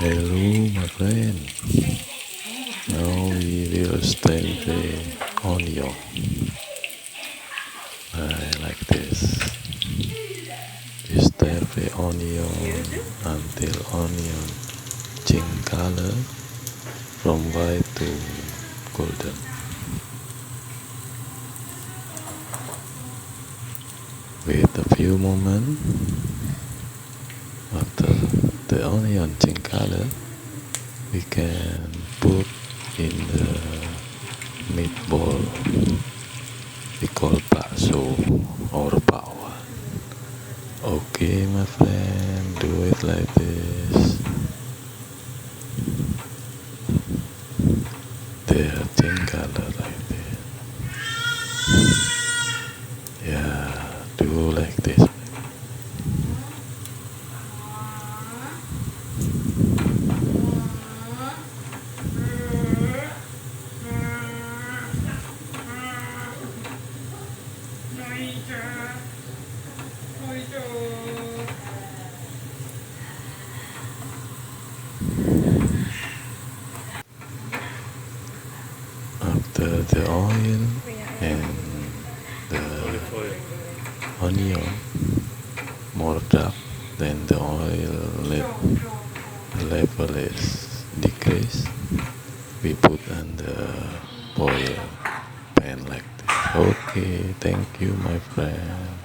Hello, my friend. Now we will stir the onion. Like this. We stir the onion until onion change color from white to golden. Wait a few moments. After the onion change color, we can put in the meatball we call bakso or bakwan. Okay, my friend, do it like this. They are change color like this. Yeah, do like this. After the oil and the onion more dark, then the oil level is decreased. We put on the boil pan like this. Okay, thank you, my friend.